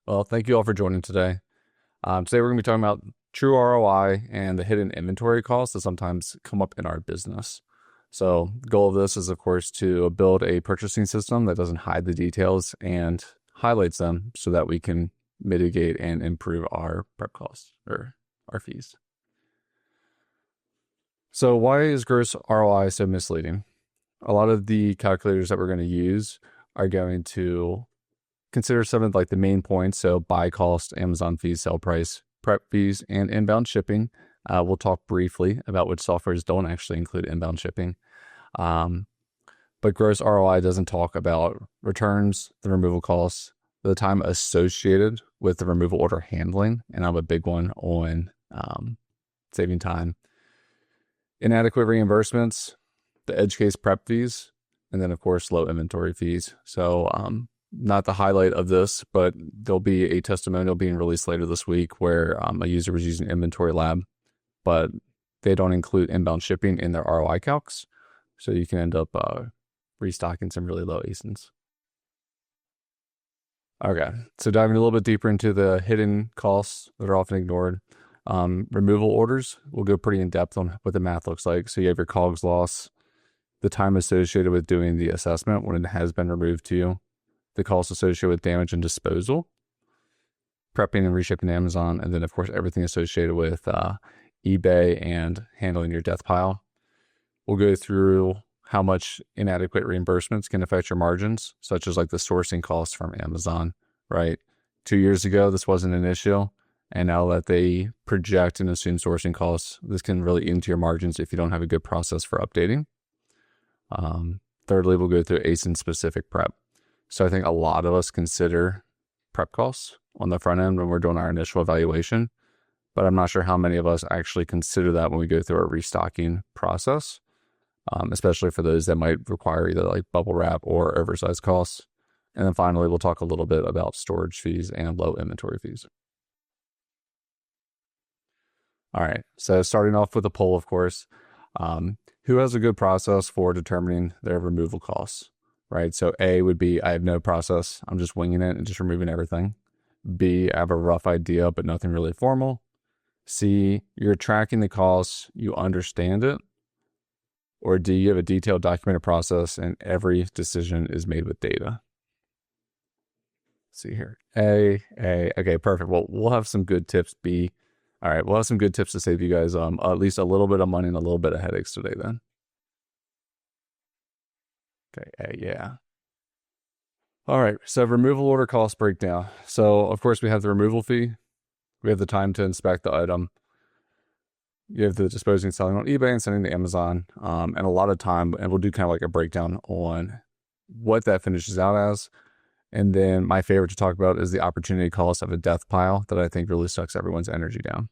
Well, thank you all for joining today. Today we're going to be talking about true ROI and the hidden inventory costs that sometimes come up in our business. So the goal of this is, of course, to build a purchasing system that doesn't hide the details and highlights them so that we can mitigate and improve our prep costs or our fees. So why is gross ROI so misleading? A lot of the calculators that we're going to use are going to consider some of like the main points. So buy cost, Amazon fees, sell price, prep fees, and inbound shipping. We'll talk briefly about which softwares don't actually include inbound shipping. But gross ROI doesn't talk about returns, the removal costs, the time associated with the removal order handling. And I'm a big one on saving time. Inadequate reimbursements, the edge case prep fees, and then of course low inventory fees. So not the highlight of this, but there'll be a testimonial being released later this week where a user was using Inventory Lab, but they don't include inbound shipping in their ROI calcs. So you can end up restocking some really low ASINs. Okay, so diving a little bit deeper into the hidden costs that are often ignored. Removal orders, we'll go pretty in depth on what the math looks like. So you have your COGS loss, the time associated with doing the assessment when it has been removed to you, the costs associated with damage and disposal, prepping and reshipping to Amazon, and then of course everything associated with eBay and handling your death pile. We'll go through how much inadequate reimbursements can affect your margins, such as like the sourcing costs from Amazon, right? 2 years ago, this wasn't an issue. And now that they project and assume sourcing costs, this can really eat into your margins if you don't have a good process for updating. Thirdly, we'll go through ASIN-specific prep. So I think a lot of us consider prep costs on the front end when we're doing our initial evaluation, but I'm not sure how many of us actually consider that when we go through our restocking process, especially for those that might require either like bubble wrap or oversized costs. And then finally, we'll talk a little bit about storage fees and low inventory fees. All right, so starting off with a poll, of course, who has a good process for determining their removal costs? Right, so A would be, I have no process. I'm just winging it and just removing everything. B, I have a rough idea, but nothing really formal. C, you're tracking the costs, you understand it. Or D, you have a detailed documented process and every decision is made with data. Let's see here. A, okay, perfect. Well, we'll have some good tips. B, all right, we'll have some good tips to save you guys at least a little bit of money and a little bit of headaches today then. Okay, yeah. All right, so removal order cost breakdown. So, of course, we have the removal fee. We have the time to inspect the item. You have the disposing, selling on eBay, and sending to Amazon. And a lot of time, and we'll do kind of like a breakdown on what that finishes out as. And then my favorite to talk about is the opportunity cost of a death pile that I think really sucks everyone's energy down.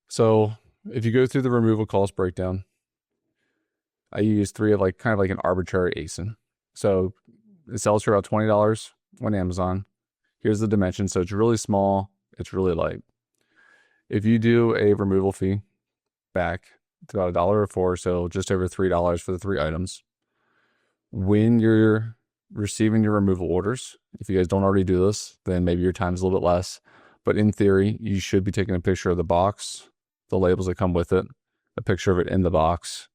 So if you go through the removal cost breakdown, I use three of like kind of like an arbitrary ASIN. So it sells for about $20 on Amazon. Here's the dimension. So it's really small. It's really light. If you do a removal fee back, it's about $1.04, so just over $3 for the 3 items. When you're receiving your removal orders, if you guys don't already do this, then maybe your time is a little bit less. But in theory, you should be taking a picture of the box, the labels that come with it, a picture of it in the box,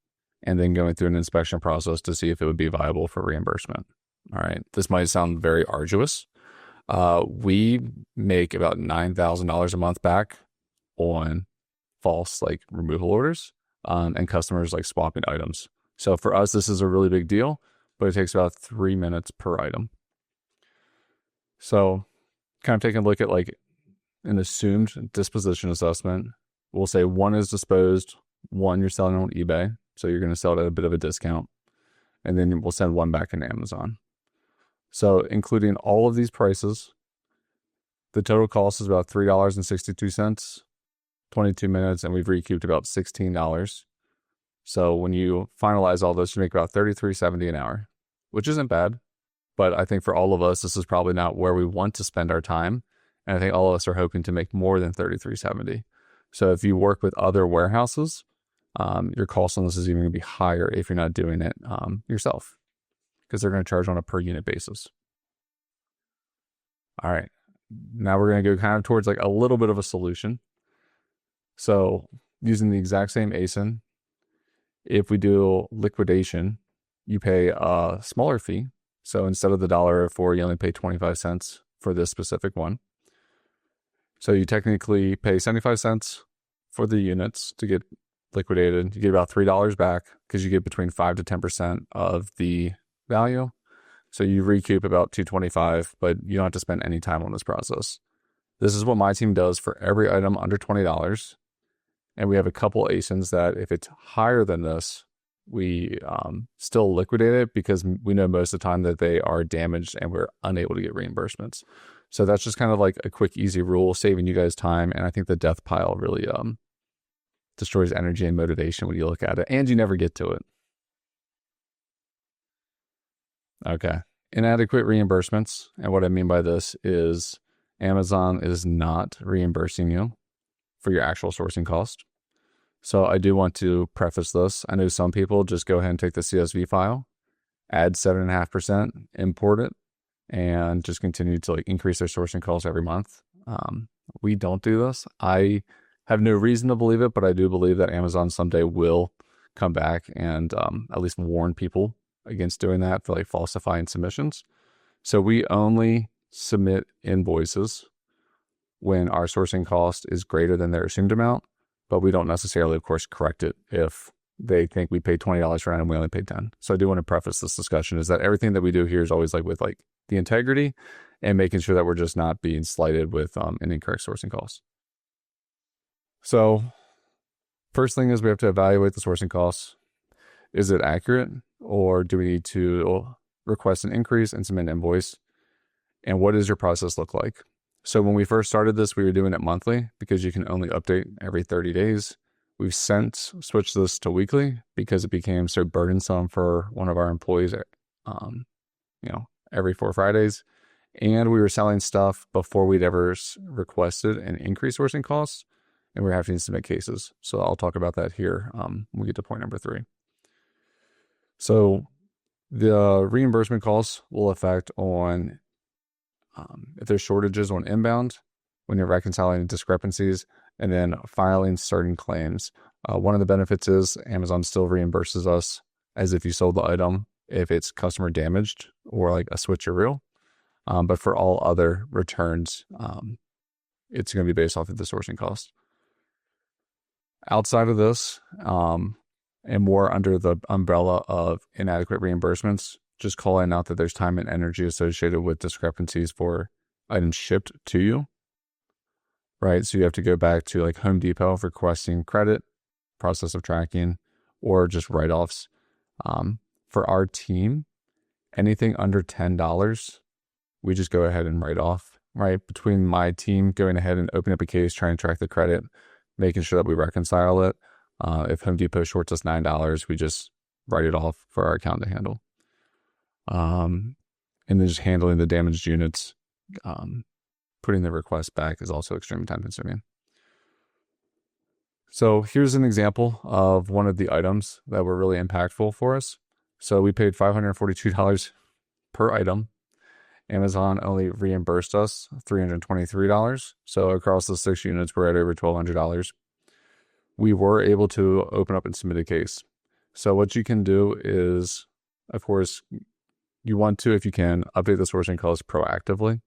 and then going through an inspection process to see if it would be viable for reimbursement. All right, this might sound very arduous. We make about $9,000 a month back on false like removal orders and customers like swapping items. So for us, this is a really big deal, but it takes about 3 minutes per item. So kind of taking a look at like an assumed disposition assessment, we'll say 1 is disposed, 1 you're selling on eBay. So you're going to sell it at a bit of a discount. And then we'll send 1 back into Amazon. So including all of these prices, the total cost is about $3.62, 22 minutes, and we've recouped about $16. So when you finalize all this, you make about $33.70 an hour, which isn't bad. But I think for all of us, this is probably not where we want to spend our time. And I think all of us are hoping to make more than $33.70. So if you work with other warehouses, your cost on this is even going to be higher if you're not doing it yourself, because they're going to charge on a per unit basis. All right. Now we're going to go kind of towards like a little bit of a solution. So using the exact same ASIN, if we do liquidation, you pay a smaller fee. So instead of the $1.04, you only pay 25 cents for this specific one. So you technically pay 75 cents for the units to get liquidated. You get about $3 back because you get between 5 to 10% of the value. So you recoup about $2.25, but you don't have to spend any time on this process. This is what my team does for every item under $20. And we have a couple ASINs that if it's higher than this, we still liquidate it because we know most of the time that they are damaged and we're unable to get reimbursements. So that's just kind of like a quick, easy rule, saving you guys time. And I think the death pile really destroys energy and motivation when you look at it, and you never get to it. Okay. Inadequate reimbursements. And what I mean by this is Amazon is not reimbursing you for your actual sourcing cost. So I do want to preface this. I know some people just go ahead and take the CSV file, add 7.5%, import it, and just continue to like increase their sourcing costs every month. We don't do this. I have no reason to believe it, but I do believe that Amazon someday will come back and at least warn people against doing that for like falsifying submissions. So we only submit invoices when our sourcing cost is greater than their assumed amount, but we don't necessarily, of course, correct it if they think we paid $20 for it and we only paid 10. So I do want to preface this discussion is that everything that we do here is always like with like the integrity and making sure that we're just not being slighted with an incorrect sourcing cost. So first thing is we have to evaluate the sourcing costs. Is it accurate, or do we need to request an increase and submit an invoice? And what does your process look like? So when we first started this, we were doing it monthly because you can only update every 30 days. We've since switched this to weekly because it became so burdensome for one of our employees, every 4 Fridays. And we were selling stuff before we'd ever requested an increase sourcing costs, and we're having to submit cases. So I'll talk about that here when we get to point number 3. So the reimbursement costs will affect on if there's shortages on inbound, when you're reconciling discrepancies, and then filing certain claims. One of the benefits is Amazon still reimburses us as if you sold the item if it's customer damaged or like a switcheroo. But for all other returns, it's going to be based off of the sourcing cost. Outside of this, and more under the umbrella of inadequate reimbursements, just calling out that there's time and energy associated with discrepancies for items shipped to you, right? So you have to go back to like Home Depot for requesting credit, process of tracking, or just write-offs. For our team, anything under $10, we just go ahead and write off, right? Between my team going ahead and opening up a case, trying to track the credit, making sure that we reconcile it. If Home Depot shorts us $9, we just write it off for our account to handle. And then just handling the damaged units, putting the request back is also extremely time consuming. So here's an example of one of the items that were really impactful for us. So we paid $542 per item. Amazon only reimbursed us $323. So across the 6 units, we're at over $1,200. We were able to open up and submit a case. So what you can do is, of course, you want to, if you can, update the sourcing costs proactively,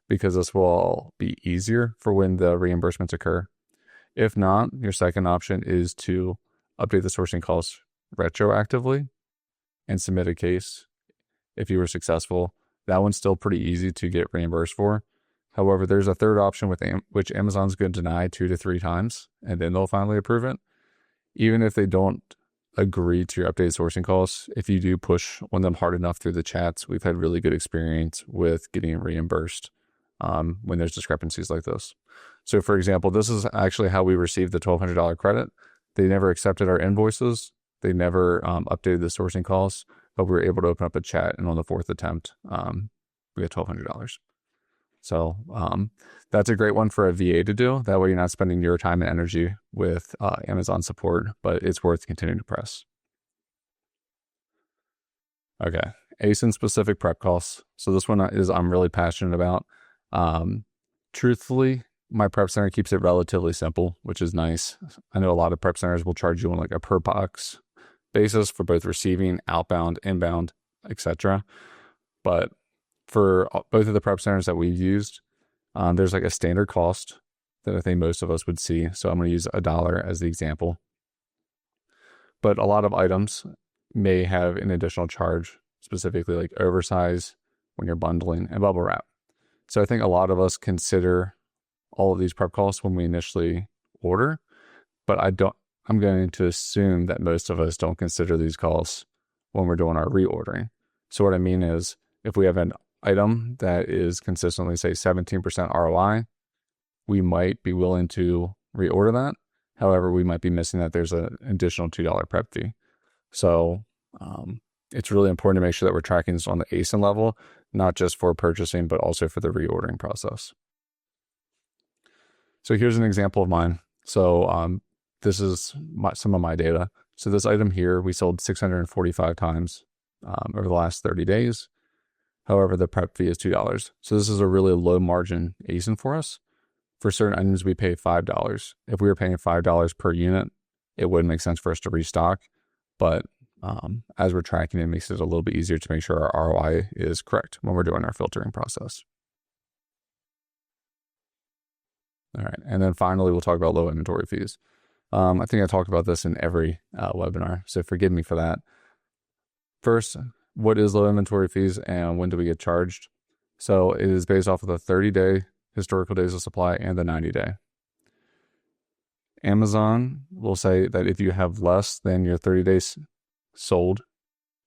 because this will be easier for when the reimbursements occur. If not, your second option is to update the sourcing costs retroactively and submit a case if you were successful. That one's still pretty easy to get reimbursed for. However, there's a third option with which Amazon's going to deny 2 to 3 times, and then they'll finally approve it. Even if they don't agree to your updated sourcing costs, if you do push on them hard enough through the chats, we've had really good experience with getting reimbursed when there's discrepancies like this. So for example, this is actually how we received the $1,200 credit. They never accepted our invoices. They never updated the sourcing costs, but we were able to open up a chat, and on the 4th attempt, we got $1,200. So that's a great one for a VA to do. That way you're not spending your time and energy with Amazon support, but it's worth continuing to press. Okay, ASIN-specific prep costs. So this one is I'm really passionate about. Truthfully, my prep center keeps it relatively simple, which is nice. I know a lot of prep centers will charge you on like a per box basis for both receiving, outbound, inbound, etc. But for both of the prep centers that we've used, there's like a standard cost that I think most of us would see. So I'm going to use $1 as the example. But a lot of items may have an additional charge, specifically like oversize when you're bundling and bubble wrap. So I think a lot of us consider all of these prep costs when we initially order, but I'm going to assume that most of us don't consider these costs when we're doing our reordering. So what I mean is, if we have an item that is consistently, say, 17% ROI, we might be willing to reorder that. However, we might be missing that there's an additional $2 prep fee. So it's really important to make sure that we're tracking this on the ASIN level, not just for purchasing, but also for the reordering process. So here's an example of mine. So this is some of my data. So this item here, we sold 645 times over the last 30 days. However, the prep fee is $2. So this is a really low margin ASIN for us. For certain items, we pay $5. If we were paying $5 per unit, it wouldn't make sense for us to restock. But as we're tracking, it makes it a little bit easier to make sure our ROI is correct when we're doing our filtering process. All right. And then finally, we'll talk about low inventory fees. I think I talked about this in every webinar, so forgive me for that. First, what is low inventory fees and when do we get charged? So it is based off of the 30-day historical days of supply and the 90-day. Amazon will say that if you have less than your 30 days sold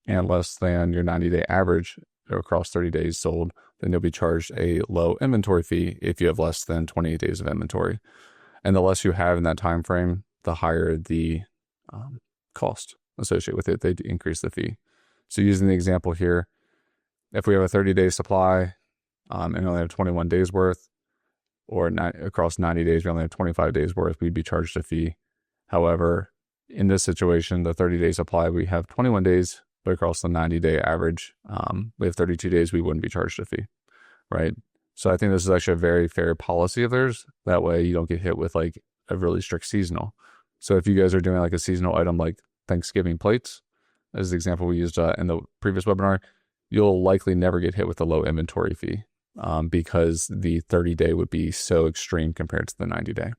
and less than your 90-day average across 30 days sold, then you'll be charged a low inventory fee if you have less than 28 days of inventory. And the less you have in that time frame, the higher the cost associated with it. They increase the fee. So using the example here, if we have a 30-day supply and only have 21 days worth, or across 90 days, we only have 25 days worth, we'd be charged a fee. However, in this situation, the 30-day supply, we have 21 days, but across the 90-day average, we have 32 days, we wouldn't be charged a fee, right? So I think this is actually a very fair policy of theirs. That way you don't get hit with like a really strict seasonal. So if you guys are doing like a seasonal item like Thanksgiving plates, as the example we used in the previous webinar, you'll likely never get hit with a low inventory fee because the 30-day would be so extreme compared to the 90-day.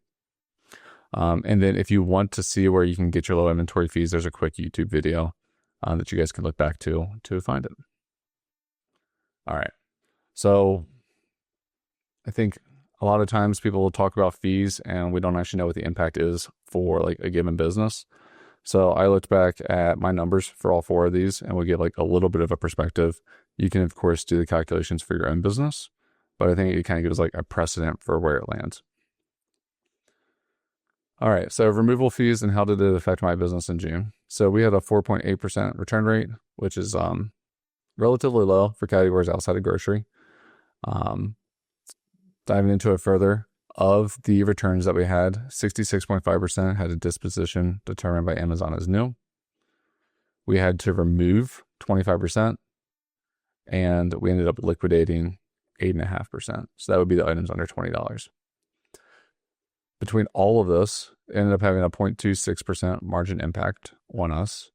And then if you want to see where you can get your low inventory fees, there's a quick YouTube video that you guys can look back to find it. All right. So I think a lot of times people will talk about fees and we don't actually know what the impact is for like a given business. So I looked back at my numbers for all 4 of these and we'll give like a little bit of a perspective. You can, of course, do the calculations for your own business, but I think it kind of gives like a precedent for where it lands. All right, so removal fees and how did it affect my business in June? So we had a 4.8% return rate, which is relatively low for categories outside of grocery. Diving into it further, of the returns that we had, 66.5% had a disposition determined by Amazon as new. We had to remove 25%, and we ended up liquidating 8.5%. So that would be the items under $20. Between all of this, it ended up having a 0.26% margin impact on us,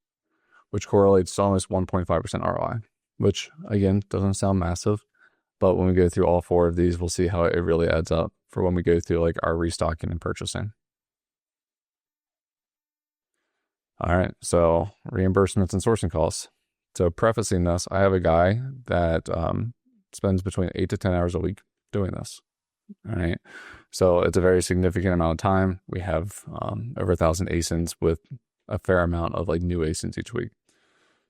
which correlates to almost 1.5% ROI, which again, doesn't sound massive, but when we go through all 4 of these, we'll see how it really adds up for when we go through like our restocking and purchasing. All right, so reimbursements and sourcing costs. So prefacing this, I have a guy that spends between 8 to 10 hours a week doing this. All right. So it's a very significant amount of time. We have over 1,000 ASINs with a fair amount of like new ASINs each week.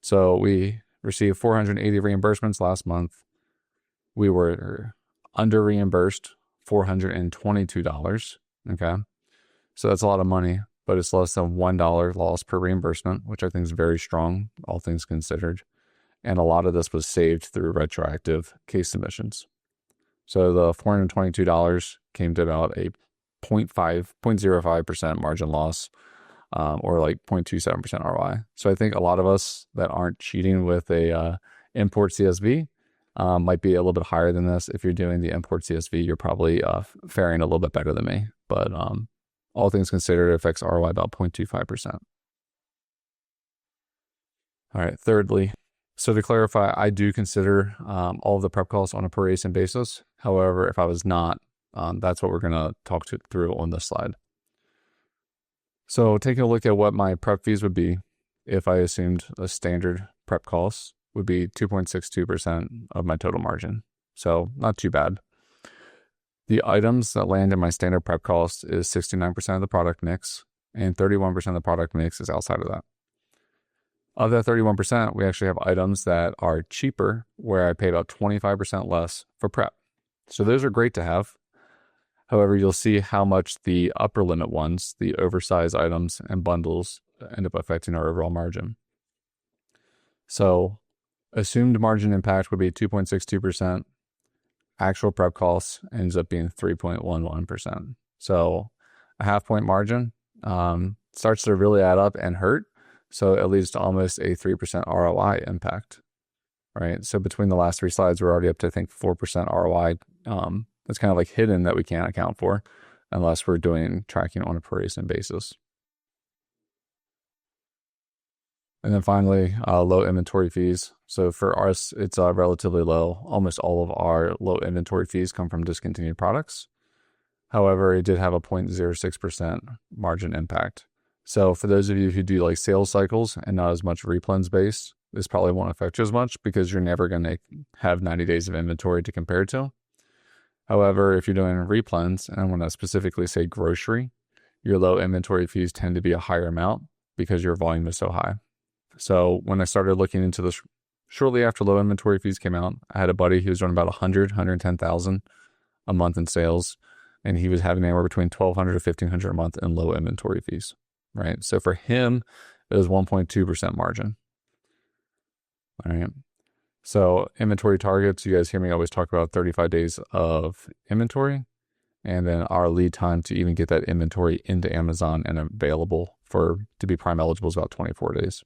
So we received 480 reimbursements last month. We were under reimbursed $422. Okay. So that's a lot of money, but it's less than $1 loss per reimbursement, which I think is very strong, all things considered. And a lot of this was saved through retroactive case submissions. So the $422 came to about a 0.05% margin loss, or like 0.27% ROI. So I think a lot of us that aren't cheating with a import CSV might be a little bit higher than this. If you're doing the import CSV, you're probably faring a little bit better than me. But all things considered, it affects ROI about 0.25%. All right, thirdly, so to clarify, I do consider all of the prep costs on a per ASIN basis. However, if I was not, that's what we're going to talk through on this slide. So taking a look at what my prep fees would be if I assumed a standard prep cost would be 2.62% of my total margin. So not too bad. The items that land in my standard prep cost is 69% of the product mix, and 31% of the product mix is outside of that. Of that 31%, we actually have items that are cheaper, where I pay about 25% less for prep. So those are great to have. However, you'll see how much the upper limit ones, the oversized items and bundles, end up affecting our overall margin. So assumed margin impact would be 2.62%. Actual prep costs ends up being 3.11%. So a half point margin starts to really add up and hurt. So it leads to almost a 3% ROI impact, right? So between the last three slides, we're already up to, I think, 4% ROI. That's kind of like hidden that we can't account for unless we're doing tracking on a per ASIN basis. And then finally, low inventory fees. So for us, it's relatively low. Almost all of our low inventory fees come from discontinued products. However, it did have a 0.06% margin impact. So for those of you who do like sales cycles and not as much replens based, this probably won't affect you as much because you're never going to have 90 days of inventory to compare to. However, if you're doing replens, and I want to specifically say grocery, your low inventory fees tend to be a higher amount because your volume is so high. So when I started looking into this shortly after low inventory fees came out, I had a buddy who was running about 110,000 a month in sales, and he was having anywhere between 1,200 to 1,500 a month in low inventory fees, right? So for him, it was 1.2% margin. All right. So inventory targets, you guys hear me always talk about 35 days of inventory, and then our lead time to even get that inventory into Amazon and available to be Prime eligible is about 24 days.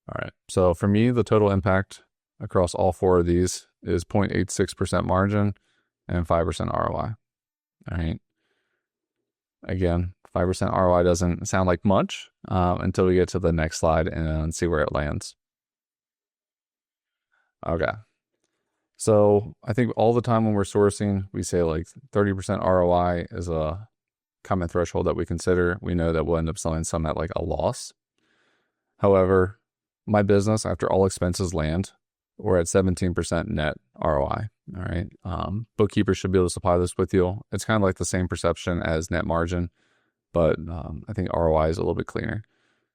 All right. So for me, the total impact across all four of these is 0.86% margin and 5% ROI. All right. Again, 5% ROI doesn't sound like much until we get to the next slide and see where it lands. Okay. So I think all the time when we're sourcing, we say like 30% ROI is a common threshold that we consider. We know that we'll end up selling some at like a loss. However, my business, after all expenses land, we're at 17% net ROI. All right. Bookkeepers should be able to supply this with you. It's kind of like the same perception as net margin, but I think ROI is a little bit cleaner.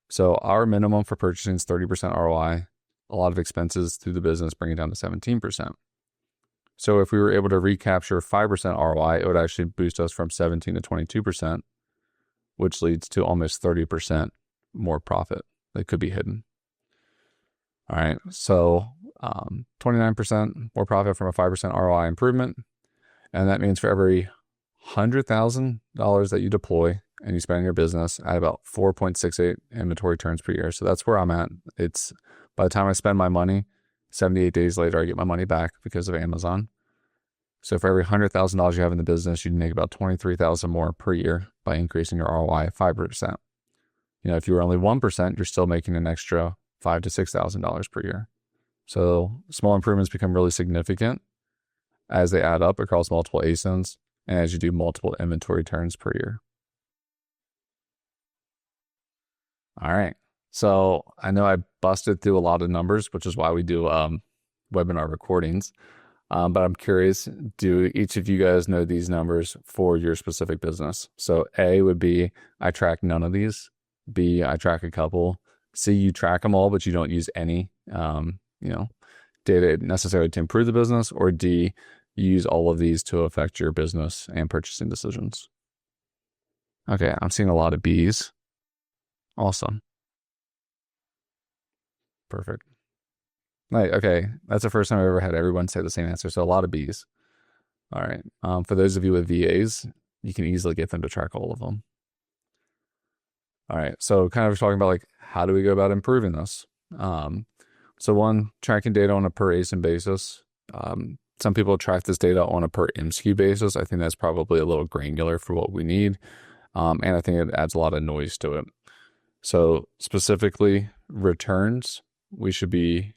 So our minimum for purchasing is 30% ROI. A lot of expenses through the business bring it down to 17%. So if we were able to recapture 5% ROI, it would actually boost us from 17 to 22%, which leads to almost 30% more profit that could be hidden. All right, so 29% more profit from a 5% ROI improvement. And that means for every $100,000 that you deploy and you spend in your business at about 4.68 inventory turns per year. So that's where I'm at. It's by the time I spend my money, 78 days later, I get my money back because of Amazon. So for every $100,000 you have in the business, you make about $23,000 more per year by increasing your ROI 5%. You know, if you were only 1%, you're still making an extra $5,000 to $6,000 per year. So small improvements become really significant as they add up across multiple ASINs and as you do multiple inventory turns per year. All right. So I know I busted through a lot of numbers, which is why we do webinar recordings. But I'm curious, do each of you guys know these numbers for your specific business? So A would be, I track none of these. B, I track a couple. C, you track them all, but you don't use any, data necessary to improve the business. Or D, you use all of these to affect your business and purchasing decisions. Okay, I'm seeing a lot of B's. Awesome. Perfect. Right, okay, that's the first time I've ever had everyone say the same answer. So a lot of B's. All right. For those of you with VAs, you can easily get them to track all of them. All right. So kind of talking about like, how do we go about improving this? So one, tracking data on a per ASIN basis. Some people track this data on a per MSKU basis. I think that's probably a little granular for what we need. And I think it adds a lot of noise to it. So specifically returns, we should be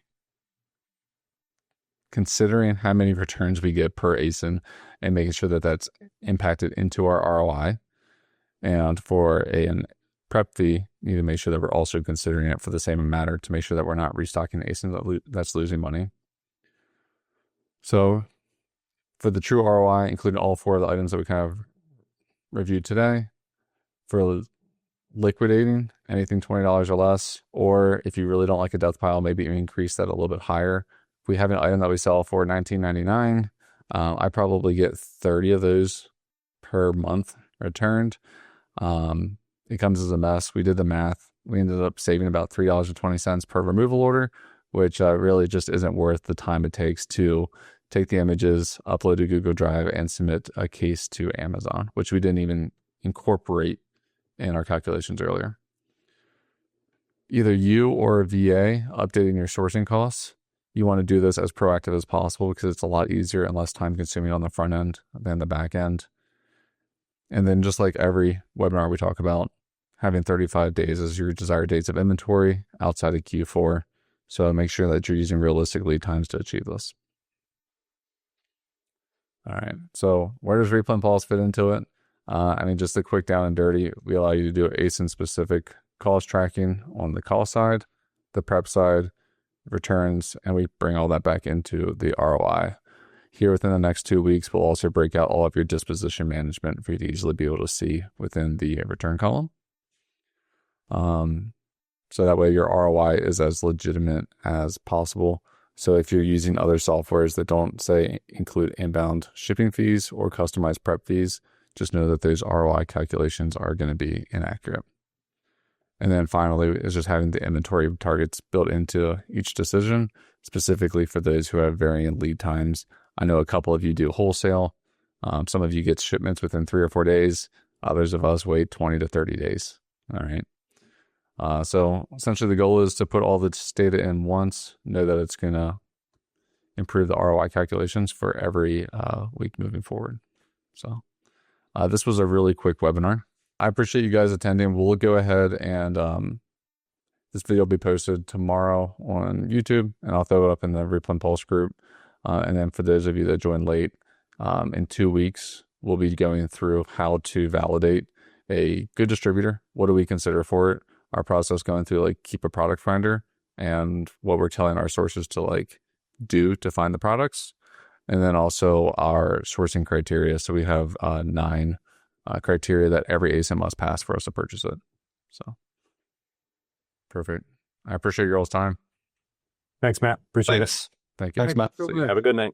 considering how many returns we get per ASIN and making sure that that's impacted into our ROI. And for a prep fee, you need to make sure that we're also considering it for the same matter to make sure that we're not restocking ASIN that's losing money. So for the true ROI, including all 4 of the items that we kind of reviewed today, for liquidating anything $20 or less, or if you really don't like a death pile, maybe you increase that a little bit higher. If we have an item that we sell for $19.99, I probably get 30 of those per month returned. It comes as a mess. We did the math. We ended up saving about $3.20 per removal order, which really just isn't worth the time it takes to take the images, upload to Google Drive, and submit a case to Amazon, which we didn't even incorporate in our calculations earlier. Either you or a VA updating your sourcing costs, you want to do this as proactive as possible because it's a lot easier and less time consuming on the front end than the back end. And then just like every webinar we talk about, having 35 days as your desired dates of inventory outside of Q4. So make sure that you're using realistic lead times to achieve this. All right. So where does Replen Pulse fit into it? I mean, just a quick down and dirty, we allow you to do ASIN-specific cost tracking on the cost side, the prep side, returns, and we bring all that back into the ROI. Here within the next 2 weeks, we'll also break out all of your disposition management for you to easily be able to see within the return column. So that way your ROI is as legitimate as possible. So if you're using other softwares that don't say include inbound shipping fees or customized prep fees, just know that those ROI calculations are going to be inaccurate. And then finally is just having the inventory targets built into each decision, specifically for those who have varying lead times. I know a couple of you do wholesale. Some of you get shipments within 3 or 4 days. Others of us wait 20 to 30 days. All right. So essentially the goal is to put all this data in once, know that it's going to improve the ROI calculations for every week moving forward. So this was a really quick webinar. I appreciate you guys attending. We'll go ahead and this video will be posted tomorrow on YouTube, and I'll throw it up in the Replen Pulse group. And then for those of you that joined late, in 2 weeks, we'll be going through how to validate a good distributor. What do we consider for it? Our process going through like keep a product finder and what we're telling our sources to like do to find the products. And then also our sourcing criteria. So we have 9 criteria that every ASIN must pass for us to purchase it. So perfect. I appreciate your all's time. Thanks, Matt. Appreciate Thanks. Thank you. Thanks, Matt. it. Have a good night.